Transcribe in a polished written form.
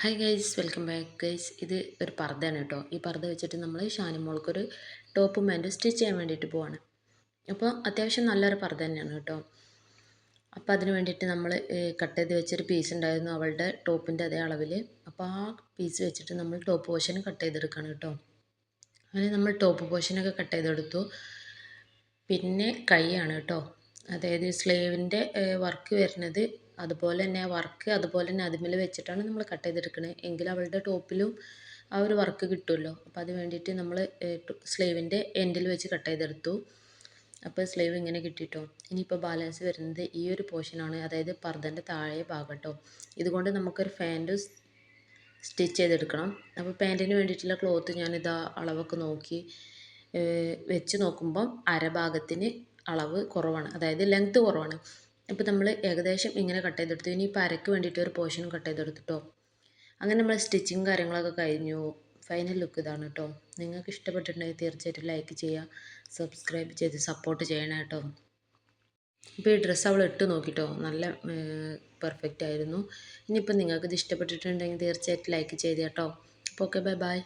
Hi guys, welcome back guys. ഇത് ഒരു പർദ്ദയാണ് കേട്ടോ. ഈ പർദ്ദ വെച്ചിട്ട് നമ്മൾ ഷാനിമോൾക്കൊരു ടോപ്പും പാൻറ്റും സ്റ്റിച്ച് ചെയ്യാൻ വേണ്ടിയിട്ട് പോവാണ്. അപ്പോൾ അത്യാവശ്യം നല്ലൊരു പർദ്ദ തന്നെയാണ് കേട്ടോ. അപ്പോൾ അതിന് വേണ്ടിയിട്ട് നമ്മൾ കട്ട് ചെയ്ത് വെച്ചൊരു പീസ് ഉണ്ടായിരുന്നു അവളുടെ ടോപ്പിൻ്റെ അതേ അളവിൽ. അപ്പോൾ ആ പീസ് വെച്ചിട്ട് നമ്മൾ ടോപ്പ് പോർഷൻ കട്ട് ചെയ്തെടുക്കണം കേട്ടോ. അങ്ങനെ നമ്മൾ ടോപ്പ് പോർഷനൊക്കെ കട്ട് ചെയ്തെടുത്തു. പിന്നെ കൈയാണ് കേട്ടോ. അതായത് സ്ലീവിൻ്റെ വർക്ക് വരുന്നത് അതുപോലെ തന്നെ വർക്ക് അതുപോലെ തന്നെ അതിന്മേൽ വെച്ചിട്ടാണ് നമ്മൾ കട്ട് ചെയ്തെടുക്കുന്നത്. എങ്കിൽ അവളുടെ ടോപ്പിലും ആ ഒരു വർക്ക് കിട്ടുമല്ലോ. അപ്പോൾ അത് വേണ്ടിയിട്ട് നമ്മൾ സ്ലീവിൻ്റെ എൻഡിൽ വെച്ച് കട്ട് ചെയ്തെടുത്തു. അപ്പോൾ സ്ലീവ് ഇങ്ങനെ കിട്ടിയിട്ടോ. ഇനിയിപ്പോൾ ബാലൻസ് വരുന്നത് ഈ ഒരു പോർഷനാണ്, അതായത് പർദ്ദൻ്റെ താഴെ ഭാഗം കേട്ടോ. ഇതുകൊണ്ട് നമുക്കൊരു പാൻറ് സ്റ്റിച്ച് ചെയ്തെടുക്കണം. അപ്പോൾ പാൻറ്റിന് വേണ്ടിയിട്ടുള്ള ക്ലോത്ത് ഞാനിതാ അളവൊക്കെ നോക്കി വെച്ച് നോക്കുമ്പം അരഭാഗത്തിന് അളവ് കുറവാണ്, അതായത് ലെങ്ത്ത് കുറവാണ്. ഇപ്പോൾ നമ്മൾ ഏകദേശം ഇങ്ങനെ കട്ട് ചെയ്തെടുത്തു. ഇനി ഇപ്പോൾ അരയ്ക്ക് വേണ്ടിയിട്ട് ഒരു പോർഷനും കട്ട് ചെയ്തെടുത്തിട്ടോ. അങ്ങനെ നമ്മൾ സ്റ്റിച്ചിങ് കാര്യങ്ങളൊക്കെ കഴിഞ്ഞു. ഫൈനൽ ലുക്ക് ഇതാണ് കേട്ടോ. നിങ്ങൾക്ക് ഇഷ്ടപ്പെട്ടിട്ടുണ്ടെങ്കിൽ തീർച്ചയായിട്ടും ലൈക്ക് ചെയ്യുക, സബ്സ്ക്രൈബ് ചെയ്ത് സപ്പോർട്ട് ചെയ്യണം കേട്ടോ. ഇപ്പോൾ ഈ ഡ്രസ്സ് അവൾ ഇട്ട് നോക്കിട്ടോ, നല്ല പെർഫെക്റ്റ് ആയിരുന്നു. ഇനിയിപ്പോൾ നിങ്ങൾക്ക് ഇത് ഇഷ്ടപ്പെട്ടിട്ടുണ്ടെങ്കിൽ തീർച്ചയായിട്ടും ലൈക്ക് ചെയ്ത് കേട്ടോ. അപ്പോൾ ഓക്കെ, ബൈ ബൈ.